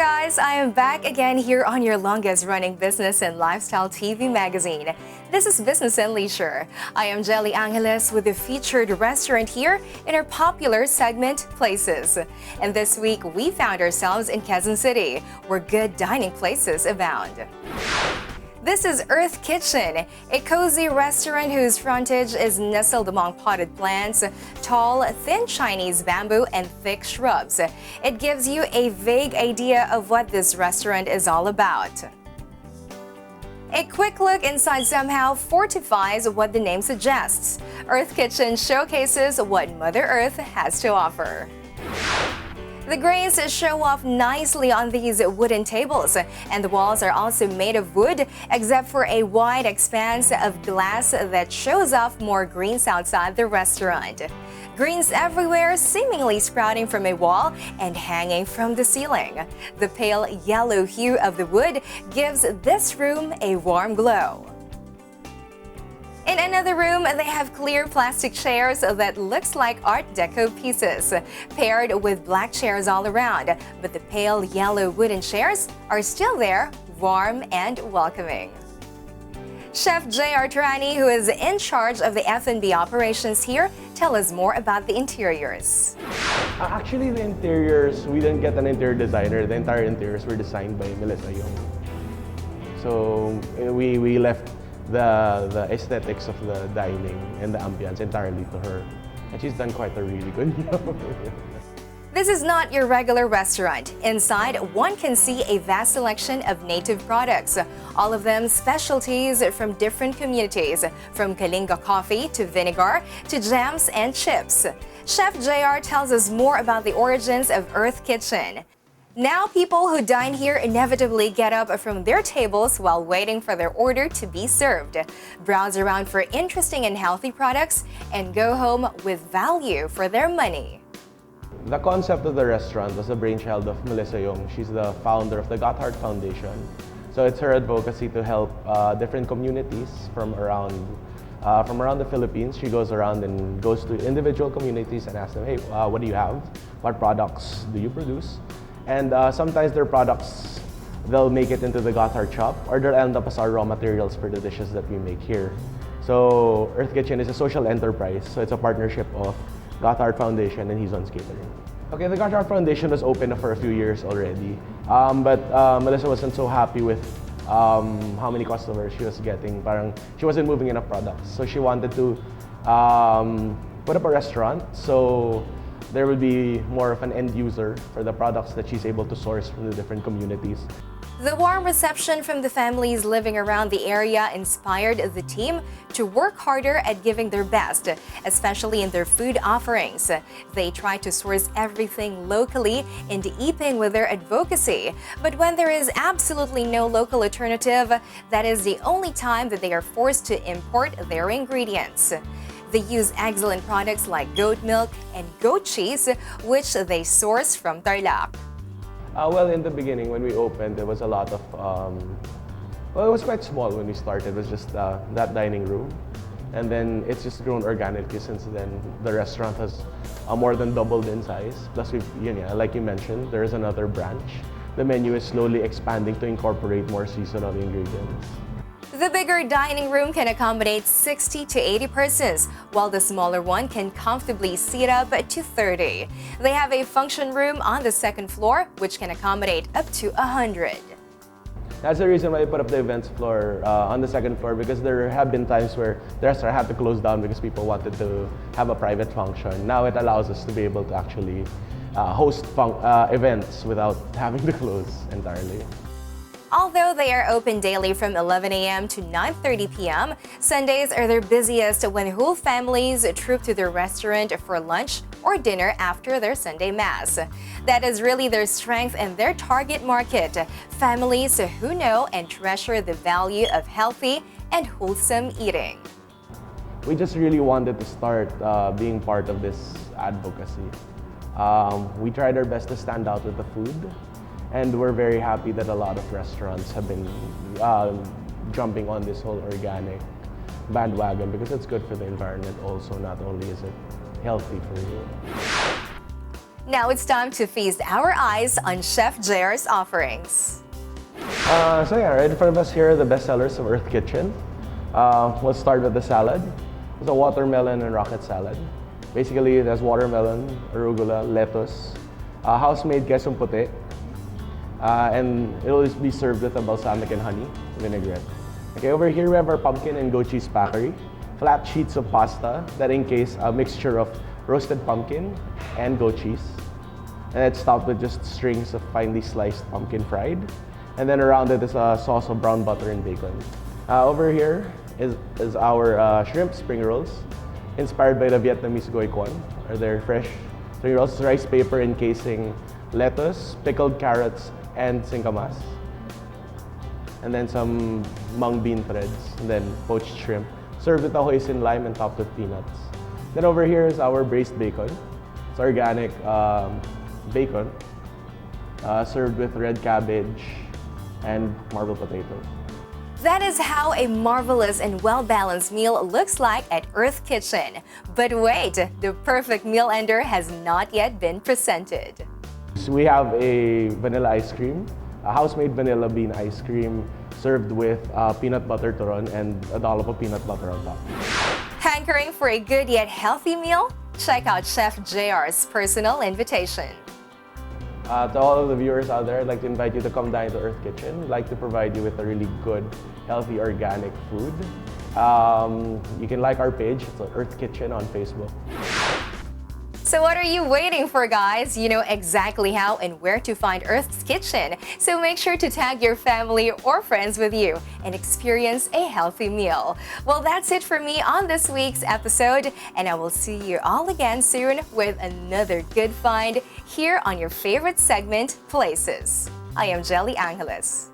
guys, I am back again here on your longest running business and lifestyle TV magazine. This is Business and Leisure. I am Jelly Angeles with the featured restaurant here in our popular segment, Places. And this week, we found ourselves in Quezon City, where good dining places abound. This is Earth Kitchen, a cozy restaurant whose frontage is nestled among potted plants, tall, thin Chinese bamboo, and thick shrubs. It gives you a vague idea of what this restaurant is all about. A quick look inside somehow fortifies what the name suggests. Earth Kitchen showcases what Mother Earth has to offer. The grains show off nicely on these wooden tables, and the walls are also made of wood, except for a wide expanse of glass that shows off more greens outside the restaurant. Greens everywhere, seemingly sprouting from a wall and hanging from the ceiling. The pale yellow hue of the wood gives this room a warm glow. In another room, they have clear plastic chairs that looks like Art Deco pieces, paired with black chairs all around. But the pale yellow wooden chairs are still there, warm and welcoming. Chef J.R. Turani, who is in charge of the F&B operations here, tell us more about the interiors. Actually, the interiors, we didn't get an interior designer. The entire interiors were designed by Melissa Yong. So we left the aesthetics of the dining and the ambience entirely to her. And she's done quite a really good job. This is not your regular restaurant. Inside, one can see a vast selection of native products, all of them specialties from different communities, from Kalinga coffee to vinegar to jams and chips. Chef JR tells us more about the origins of Earth Kitchen. Now, people who dine here inevitably get up from their tables while waiting for their order to be served, browse around for interesting and healthy products, and go home with value for their money. The concept of the restaurant was the brainchild of Melissa Yong. She's the founder of the Gotthard Foundation. So it's her advocacy to help different communities from around the Philippines. She goes around and goes to individual communities and asks them, hey, what do you have? What products do you produce? And sometimes their products, they'll make it into the Gotthard shop, or they'll end up as our raw materials for the dishes that we make here. So Earth Kitchen is a social enterprise, so it's a partnership of Gotthard Foundation and Hizon's Catering. Okay, the Gotthard Foundation was open for a few years already, but Melissa wasn't so happy with how many customers she was getting. Parang she wasn't moving enough products, so she wanted to put up a restaurant. So there will be more of an end user for the products that she's able to source from the different communities. The warm reception from the families living around the area inspired the team to work harder at giving their best, especially in their food offerings. They try to source everything locally in keeping with their advocacy. But when there is absolutely no local alternative, that is the only time that they are forced to import their ingredients. They use excellent products like goat milk and goat cheese, which they source from Tarlac. Well, in the beginning, when we opened, there was a lot of, well, it was quite small when we started. It was just that dining room. And then it's just grown organically since then. The restaurant has more than doubled in size. Plus, like you mentioned, there is another branch. The menu is slowly expanding to incorporate more seasonal ingredients. The bigger dining room can accommodate 60 to 80 persons, while the smaller one can comfortably seat up to 30. They have a function room on the second floor, which can accommodate up to 100. That's the reason why I put up the events floor on the second floor, because there have been times where the restaurant had to close down because people wanted to have a private function. Now it allows us to be able to actually host events without having to close entirely. Although they are open daily from 11 a.m. to 9:30 p.m., Sundays are their busiest when whole families troop to their restaurant for lunch or dinner after their Sunday Mass. That is really their strength and their target market, families who know and treasure the value of healthy and wholesome eating. We just really wanted to start being part of this advocacy. We tried our best to stand out with the food. And we're very happy that a lot of restaurants have been jumping on this whole organic bandwagon, because it's good for the environment also. Not only is it healthy for you. Now it's time to feast our eyes on Chef JR's offerings. So yeah, right in front of us here are the best sellers of Earth Kitchen. We'll start with the salad. It's a watermelon and rocket salad. Basically, it has watermelon, arugula, lettuce, house-made queso puti, and it'll be served with a balsamic and honey vinaigrette. Okay, over here we have our pumpkin and goat cheese packery. Flat sheets of pasta that encase a mixture of roasted pumpkin and goat cheese. And it's topped with just strings of finely sliced pumpkin fried. And then around it is a sauce of brown butter and bacon. Over here is our shrimp spring rolls, inspired by the Vietnamese goi quan, or their fresh spring rolls, rice paper encasing lettuce, pickled carrots, and singkamas. And then some mung bean threads, and then poached shrimp, served with a hoisin lime and topped with peanuts. Then over here is our braised bacon. It's organic bacon, served with red cabbage and marble potato. That is how a marvelous and well-balanced meal looks like at Earth Kitchen. But wait, the perfect meal ender has not yet been presented. So we have a vanilla ice cream, a house-made vanilla bean ice cream served with peanut butter turon and a dollop of peanut butter on top. Hankering for a good yet healthy meal? Check out Chef JR's personal invitation. To all of the viewers out there, I'd like to invite you to come dine to Earth Kitchen. We'd like to provide you with a really good, healthy, organic food. You can like our page, it's Earth Kitchen on Facebook. So what are you waiting for, guys? You know exactly how and where to find Earth's Kitchen. So make sure to tag your family or friends with you and experience a healthy meal. Well, that's it for me on this week's episode, and I will see you all again soon with another good find here on your favorite segment, Places. I am Jelly Angeles.